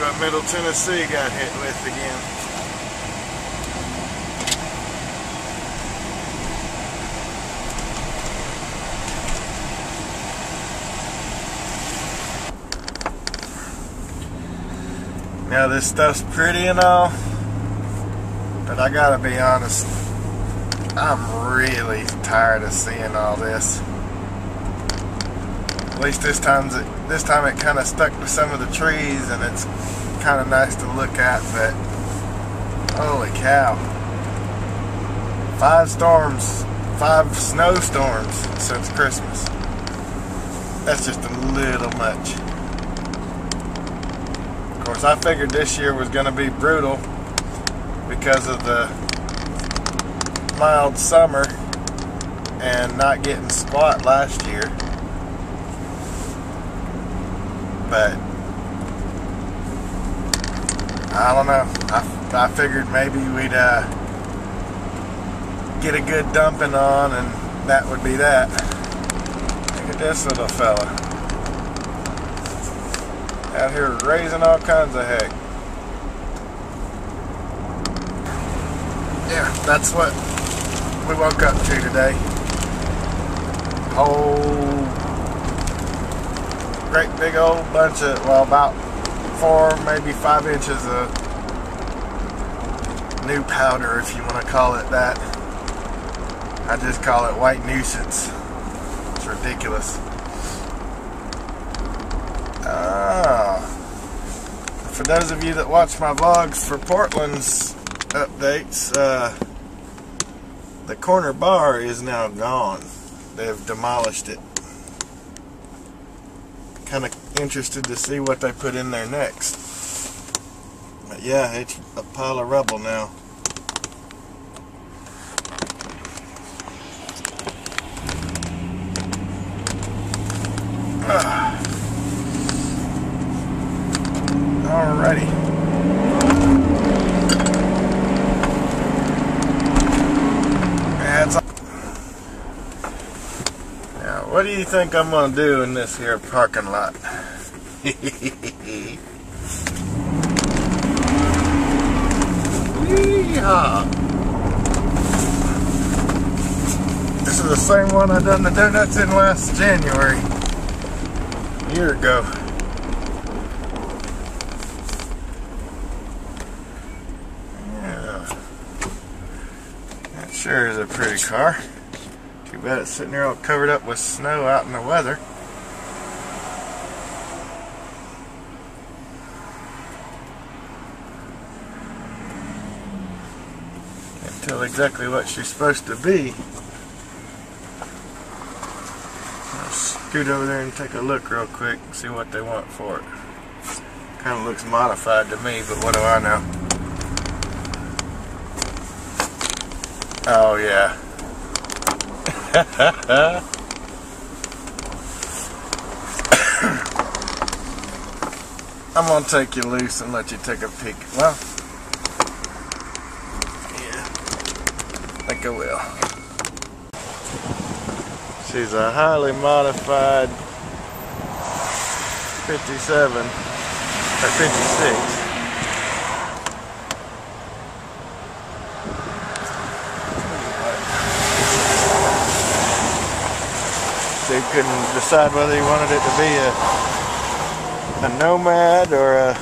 what Middle Tennessee got hit with again. Now this stuff's pretty and all, but I gotta be honest, I'm really tired of seeing all this. At least this time it kind of stuck to some of the trees, and it's kind of nice to look at, but holy cow. 5 snowstorms since Christmas. That's just a little much. Of course, I figured this year was going to be brutal because of the mild summer and not getting squat last year. But I don't know. I figured maybe we'd get a good dumping on, and that would be that. Look at this little fella out here raising all kinds of heck. Yeah, that's what we woke up to today. Whole great big old bunch of, well, about 4, maybe 5 inches of new powder, if you want to call it that. I just call it white nuisance. It's ridiculous. For those of you that watch my vlogs for Portland's updates, the corner bar is now gone. They've demolished it. Kind of interested to see what they put in there next. But yeah, it's a pile of rubble now. Alrighty. Now, what do you think I'm gonna do in this here parking lot? Yeehaw! This is the same one I done the donuts in last January, a year ago. Sure is a pretty car. Too bad it's sitting there all covered up with snow out in the weather. Can't tell exactly what she's supposed to be. I'll scoot over there and take a look real quick and see what they want for it. Kind of looks modified to me, but what do I know? Oh yeah. I'm gonna take you loose and let you take a peek. Well, yeah, I think I will. She's a highly modified 57 or 56. They couldn't decide whether he wanted it to be a Nomad or a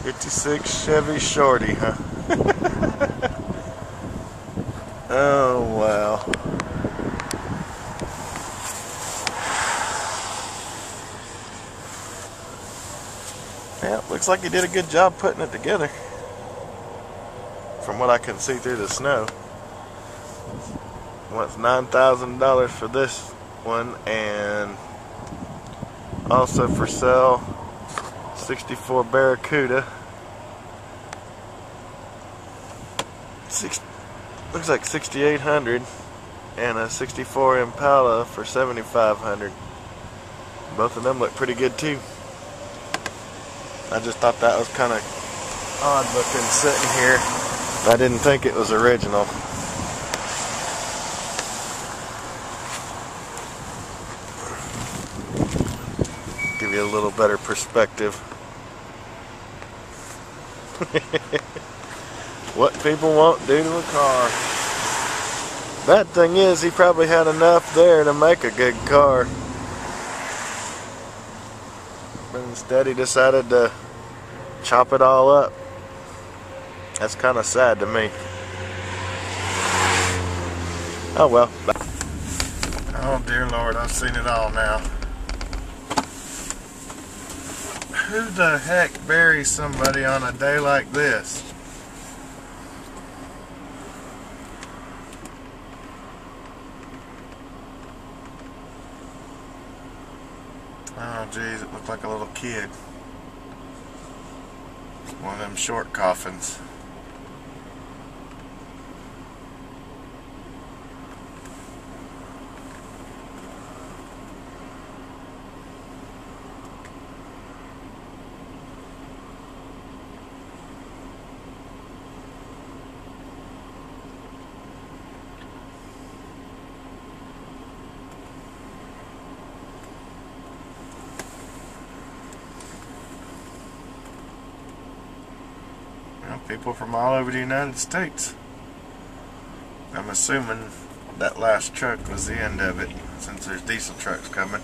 '56 Chevy Shorty, huh? Oh wow. Yeah, looks like he did a good job putting it together, from what I can see through the snow. Wants $9,000 for this one, and also for sale 64 Barracuda. Looks like 6,800, and a 64 Impala for 7,500. Both of them look pretty good too. I just thought that was kind of odd looking sitting here. I didn't think it was original. give you a little better perspective. What people won't do to a car. Bad thing is, he probably had enough there to make a good car. But instead he decided to chop it all up. That's kind of sad to me. Oh well. Oh dear Lord, I've seen it all now. Who the heck buries somebody on a day like this? Oh geez, it looked like a little kid. One of them short coffins. People from all over the United States. I'm assuming that last truck was the end of it, since there's diesel trucks coming.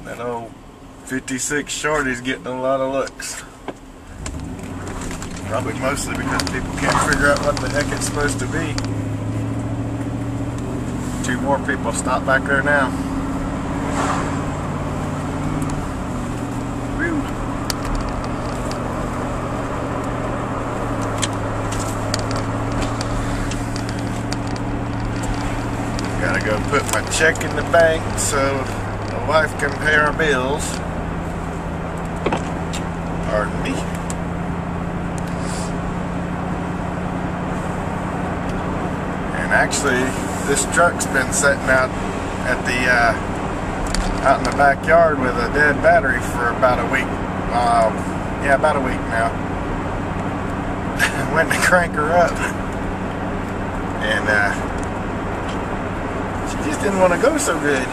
That old 56 Shorty's getting a lot of looks. Probably mostly because people can't figure out what the heck it's supposed to be. 2 more people stop back there now. Woo. Gotta go put my check in the bank so my wife can pay our bills. Pardon me. And actually, this truck's been sitting out at the out in the backyard with a dead battery for about a week. Yeah, about a week now. Went to crank her up, and she just didn't want to go so good.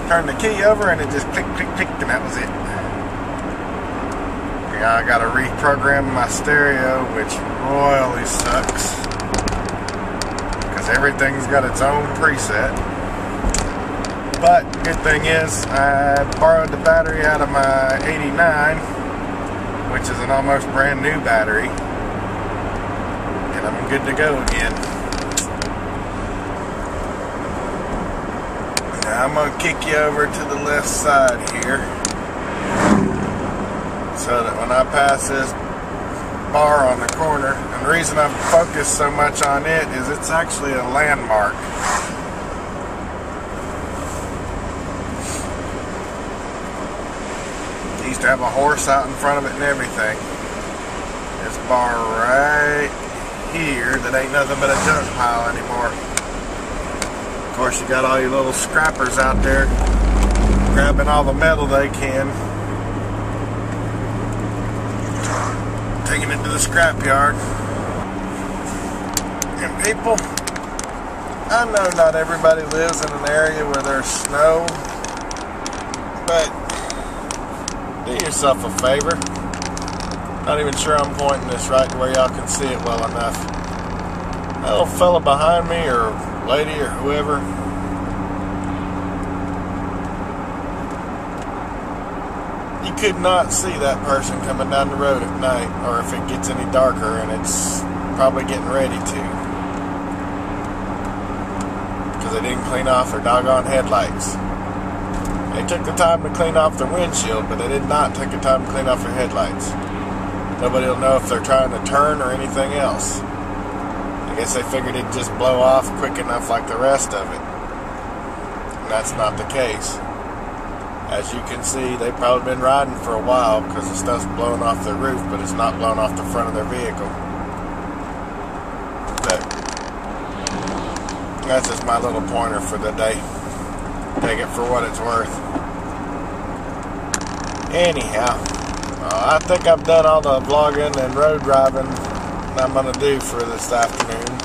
Turned the key over and it just click, click, click, and that was it. Yeah, I gotta reprogram my stereo, which royally sucks, because everything's got its own preset. But good thing is, I borrowed the battery out of my 89, which is an almost brand new battery, and I'm good to go again. I'm going to kick you over to the left side here, so that when I pass this bar on the corner, and the reason I focus so much on it is it's actually a landmark. It used to have a horse out in front of it and everything. This bar right here that ain't nothing but a junk pile anymore. Of course, you got all your little scrappers out there grabbing all the metal they can, taking it to the scrapyard. And people, I know not everybody lives in an area where there's snow, but do yourself a favor. Not even sure I'm pointing this right to where y'all can see it well enough. That little fella behind me, or lady, or whoever, you could not see that person coming down the road at night, or if it gets any darker, and it's probably getting ready to, because they didn't clean off their doggone headlights. They took the time to clean off their windshield, but they did not take the time to clean off their headlights. Nobody will know if they're trying to turn or anything else. I guess they figured it'd just blow off quick enough like the rest of it. And that's not the case. As you can see, they've probably been riding for a while because the stuff's blowing off their roof, but it's not blowing off the front of their vehicle. But that's just my little pointer for the day. Take it for what it's worth. Anyhow, I think I've done all the vlogging and road driving I'm going to do for this afternoon.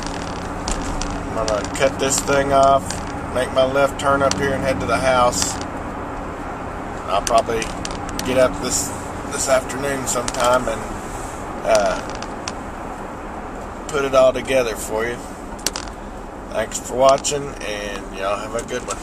I'm going to cut this thing off, make my left turn up here and head to the house. I'll probably get up this afternoon sometime and put it all together for you. Thanks for watching, and y'all have a good one.